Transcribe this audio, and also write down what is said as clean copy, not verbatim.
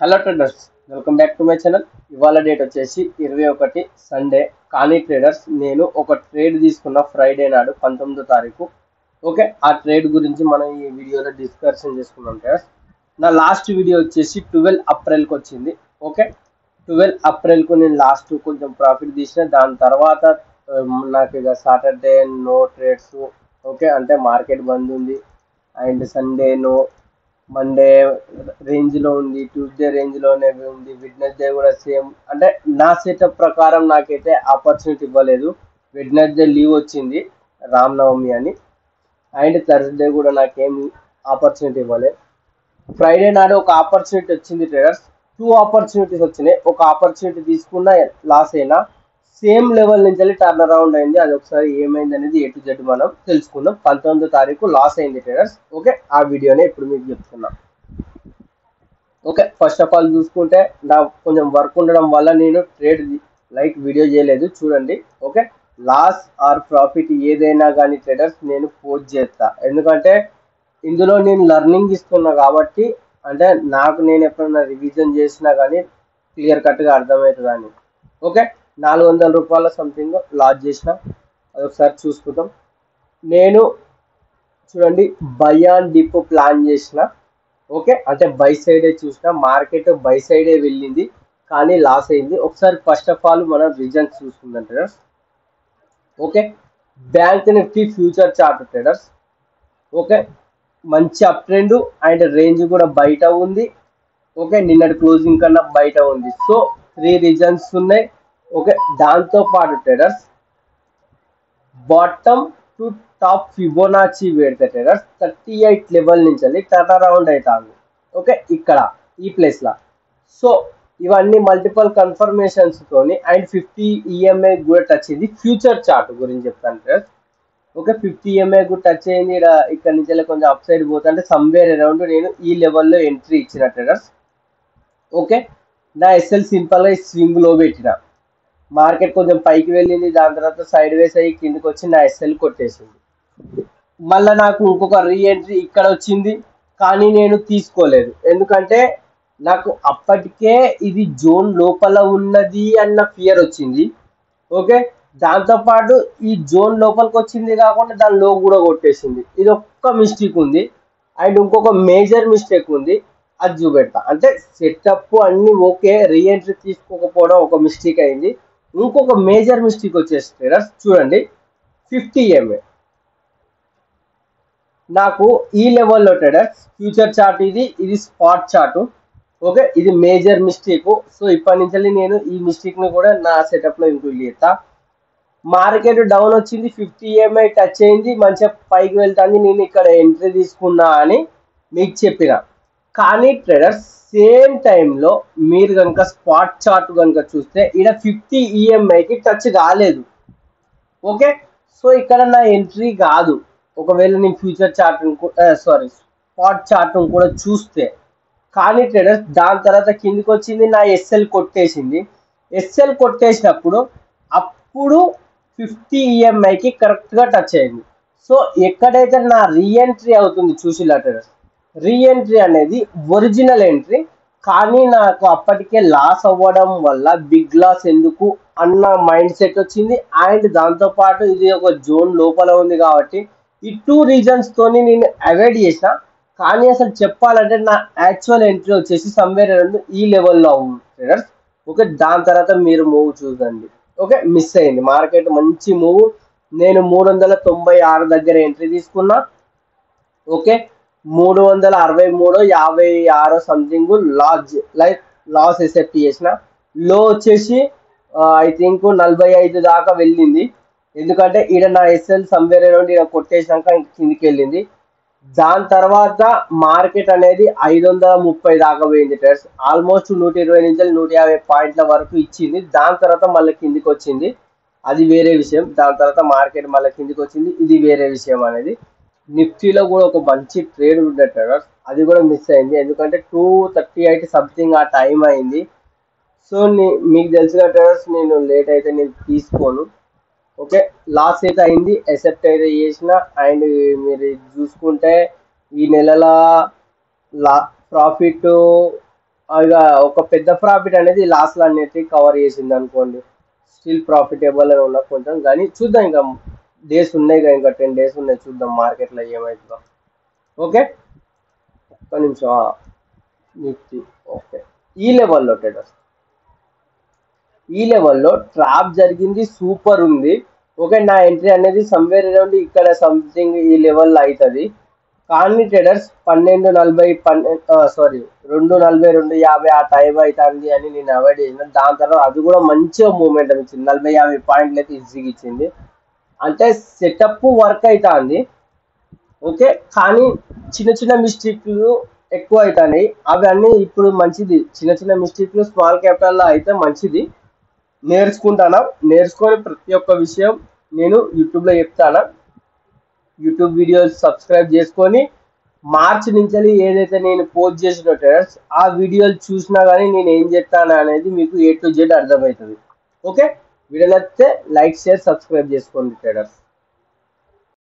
Hello traders, welcome back to my channel. ఇవాళ date వచ్చేసి 21 Sunday. కానీ ట్రేడర్స్, నేను ఒక ట్రేడ్ తీసుకున్న ఫ్రైడే నాడు 19వ తారీఖు. ఓకే, ఆ ట్రేడ్ గురించి మనం ఈ వీడియోలో డిస్కషన్ చేసుకున్నాం ట్రేడర్స్. నా లాస్ట్ వీడియో వచ్చేసి 12 ఏప్రిల్కి వచ్చింది. ఓకే, 12 ఏప్రిల్కు నేను లాస్ట్ కొంచెం ప్రాఫిట్ తీసిన. దాని తర్వాత నాకు ఇక సాటర్డే నో ట్రేడ్స్. ఓకే, అంటే మార్కెట్ బంద్ ఉంది. అండ్ సండే నో, మండే రేంజ్లో ఉంది, ట్యూస్డే రేంజ్లోనే ఉంది, వెడ్నెస్డే కూడా సేమ్. అంటే నా సెటప్ ప్రకారం నాకైతే ఆపర్చునిటీ ఇవ్వలేదు. వెడ్నెస్డే లీవ్ వచ్చింది రామనవమి అని. అండ్ థర్స్డే కూడా నాకేం ఆపర్చునిటీ ఇవ్వలేదు. ఫ్రైడే నాడు ఒక ఆపర్చునిటీ వచ్చింది ట్రేడర్స్. 2 ఆపర్చునిటీస్ వచ్చినాయి. ఒక ఆపర్చునిటీ తీసుకున్న లాస్ అయినా, సేమ్ లెవెల్ నుంచి టర్న్ అరౌండ్ అయింది. అది ఒకసారి ఏమైంది అనేది A to Z మనం తెలుసుకుందాం. 19వ తారీఖు లాస్ అయింది ట్రేడర్స్. ఓకే, ఆ వీడియోనే ఇప్పుడు మీకు చెప్తున్నా. ఓకే, ఫస్ట్ ఆఫ్ ఆల్ చూసుకుంటే నా కొంచెం వర్క్ ఉండడం వల్ల నేను ట్రేడ్ వీడియో చేయలేదు. చూడండి. ఓకే, లాస్ ఆర్ ప్రాఫిట్ ఏదైనా కానీ ట్రేడర్స్ నేను పోస్ట్ చేస్తా. ఎందుకంటే ఇందులో నేను లెర్నింగ్ ఇస్తున్నా కాబట్టి, అంటే నాకు నేను ఎప్పుడైనా రివిజన్ చేసినా కానీ క్లియర్ కట్గా అర్థమవుతుందని. ఓకే, 400 రూపాయల సంథింగ్ లాస్ చేసిన. అదొకసారి చూసుకుందాం. నేను చూడండి, బై ఆన్ డిప్ ప్లాన్ చేసిన. ఓకే, అంటే బై సైడే చూసిన. మార్కెట్ బై సైడే వెళ్ళింది కానీ లాస్ అయింది. ఒకసారి ఫస్ట్ ఆఫ్ ఆల్ మనం రీజన్స్ చూసుకుందాం traders. Okay, bank Nifty future chart traders. Okay, మంచి అప్ ట్రెండ్ అండ్ రేంజ్ కూడా బయట ఉంది. ఓకే, నిన్నటి క్లోజింగ్ కన్నా బయట ఉంది. సో 3 రీజన్స్ ఉన్నాయి. ఓకే, దాంతో పాటు ట్రేడర్స్ బాటమ్ టు టాప్ ఫిబోనాచి పెడితే ట్రేడర్స్ 38 లెవెల్ నుంచి టర్న్ అరౌండ్ అవుతుంది. ఓకే, ఇక్కడ ఈ ప్లేస్లో. సో ఇవన్నీ మల్టిపుల్ కన్ఫర్మేషన్స్ తోని అండ్ 50 EMA కూడా టచ్ అయింది. ఫ్యూచర్ చార్ట్ గురించి చెప్తాను ట్రేడర్స్. ఓకే, 50 EMA కూడా టచ్ అయింది. ఇక్కడ నుంచి కొంచెం అప్ సైడ్ పోతుంటే సమ్వేర్ అరౌండ్ నేను ఈ లెవెల్లో ఎంట్రీ ఇచ్చిన ట్రేడర్స్. ఓకే, నా SL సింపుల్గా స్వింగ్ లో పెట్టిన. మార్కెట్ కొంచెం పైకి వెళ్ళింది, దాని తర్వాత సైడ్ వేస్ అయ్యి కిందకి వచ్చి నా SL కొట్టేసింది. మళ్ళీ నాకు ఇంకొక రీఎంట్రీ ఇక్కడ వచ్చింది కానీ నేను తీసుకోలేదు. ఎందుకంటే నాకు అప్పటికే ఇది జోన్ లోపల ఉన్నది అన్న ఫియర్ వచ్చింది. ఓకే, దాంతోపాటు ఈ జోన్ లోపలికి వచ్చింది కాకుండా దానిలో కూడా కొట్టేసింది. ఇది ఒక్క మిస్టేక్ ఉంది. అండ్ ఇంకొక మేజర్ మిస్టేక్ ఉంది, అది చూపెడతా. అంటే సెటప్ అన్ని ఓకే, రీఎంట్రీ తీసుకోకపోవడం ఒక మిస్టేక్ అయింది. ఇంకొక మేజర్ మిస్టేక్ వచ్చేసి ట్రేడర్స్ చూడండి, 50 EMA నాకు ఈ లెవెల్లో ట్రేడర్స్ ఫ్యూచర్ చార్ట్, ఇది స్పాట్ చార్ట్. ఓకే, ఇది మేజర్ మిస్టేక్. సో ఇప్పటి నుంచి నేను ఈ మిస్టేక్ ని కూడా నా సెటప్ లో ఇంక్లూడ్ చేస్తా. మార్కెట్ డౌన్ వచ్చింది, 50 EMA టచ్ అయింది, మంచిగా పైకి వెళ్తాంది. నేను ఇక్కడ ఎంట్రీ తీసుకున్నా అని మీకు చెప్పిన. కానీ ట్రేడర్స్ సేమ్ టైంలో మీరు కనుక స్పాట్ చార్ట్ కనుక చూస్తే ఇక్కడ 50 EMAకి టచ్ కాలేదు. ఓకే, సో ఇక్కడ నా ఎంట్రీ కాదు. ఒకవేళ నేను ఫ్యూచర్ చార్ట్ స్పాట్ చార్ట్ కూడా చూస్తే. కానీ ట్రేడర్స్ దాని తర్వాత కిందికి వచ్చింది, నా SL కొట్టేసింది. SL కొట్టేసినప్పుడు అప్పుడు 50 EMAకి కరెక్ట్గా టచ్ అయింది. సో ఎక్కడైతే నా రీఎంట్రీ అవుతుంది చూసిలా ట్రేడర్స్, రీఎంట్రీ అనేది ఒరిజినల్ ఎంట్రీ. కానీ నాకు అప్పటికే లాస్ అవ్వడం వల్ల బిగ్ లాస్ ఎందుకు అన్న మైండ్ సెట్ వచ్చింది. అండ్ దాంతోపాటు ఇది ఒక జోన్ లోపల ఉంది కాబట్టి ఈ 2 రీజన్స్ తోని నేను అవాయిడ్ చేసిన. కానీ అసలు చెప్పాలంటే నా యాక్చువల్ ఎంట్రీ వచ్చేసి సమ్వేర్ అరౌండ్ ఈ లెవెల్లో ఉంది ట్రేడర్స్. ఓకే, దాని తర్వాత మీరు మూవ్ చూడండి. ఓకే, మిస్ అయింది మార్కెట్. మంచి మూవ్. నేను 396 దగ్గర ఎంట్రీ తీసుకున్నా. ఓకే, 363, 56 సంథింగ్ లాస్ ఎసెప్ట్ చేసిన. లో వచ్చేసి ఐ థింక్ 45 దాకా వెళ్ళింది. ఎందుకంటే ఈడ నా SL సమ్వేర్ అరౌండ్ ఈడ కొట్టేసినాక కిందికి వెళ్ళింది. దాని తర్వాత మార్కెట్ అనేది 530 దాకా పోయింది ట్రేడర్స్. ఆల్మోస్ట్ 120 నుంచి 150 పాయింట్ల వరకు ఇచ్చింది. దాని తర్వాత మళ్ళీ కిందికి వచ్చింది, అది వేరే విషయం. దాని తర్వాత మార్కెట్ మళ్ళీ కిందికి వచ్చింది, ఇది వేరే విషయం అనేది. నిఫ్టీలో కూడా ఒక మంచి ట్రేడ్ ఉండే ట్రేడర్స్, అది కూడా మిస్ అయింది. ఎందుకంటే 238 సంథింగ్ ఆ టైం అయింది. సో మీకు తెలిసిన ట్రేడర్స్, నేను లేట్ అయితే నేను తీసుకోను. ఓకే, లాస్ అయితే అయింది, ఎసెప్ట్ అయితే చేసిన. అండ్ మీరు చూసుకుంటే ఈ నెలల ప్రాఫిట్ ఇక ఒక పెద్ద ప్రాఫిట్ అనేది లాస్లో అనేది కవర్ చేసింది అనుకోండి, స్టిల్ ప్రాఫిటబుల్ అని ఉండకుంటాం. కానీ చూద్దాం, ఇంకా డేస్ ఉన్నాయి కదా, ఇంకా 10 days ఉన్నాయి, చూద్దాం మార్కెట్లో ఏమవుతుందో. ఓకే, ఒక్క నిమిషం. నిఫ్టీ ఓకే, ఈ లెవెల్లో ట్రేడర్స్, ఈ లెవెల్లో ట్రాప్ జరిగింది, సూపర్ ఉంది. ఓకే, నా ఎంట్రీ అనేది సమ్వేర్ అరౌండ్ ఇక్కడ సంథింగ్ ఈ లెవెల్లో అవుతుంది. కానీ ట్రేడర్స్ 12:40 2:42:50 ఆ టైం అవుతుంది అని నేను అవాయిడ్ చేసిన. దాని తర్వాత అది కూడా మంచిగా మూమెంట్ ఇచ్చింది, 40-50 పాయింట్లు అయితే ఈజీగా ఇచ్చింది. అంటే సెటప్ వర్క్ అవుతుంది. ఓకే, కానీ చిన్న చిన్న మిస్టేక్లు ఎక్కువ అవుతాయి. అవన్నీ ఇప్పుడు మంచిది, చిన్న చిన్న మిస్టేక్లు స్మాల్ క్యాపిటల్లో అయితే మంచిది. నేర్చుకొని ప్రతి ఒక్క విషయం నేను యూట్యూబ్లో చెప్తాను. యూట్యూబ్ వీడియోస్ సబ్స్క్రైబ్ చేసుకొని మార్చి నుంచి ఏదైతే నేను పోస్ట్ చేసిన ట్రేడర్స్ ఆ వీడియోలు చూసినా కానీ నేను ఏం చెప్తాను అనేది మీకు A to Z అర్థమవుతుంది. ఓకే, వీడియో నచ్చితే లైక్, షేర్, సబ్స్క్రైబ్ చేసుకోండి ట్రేడర్స్.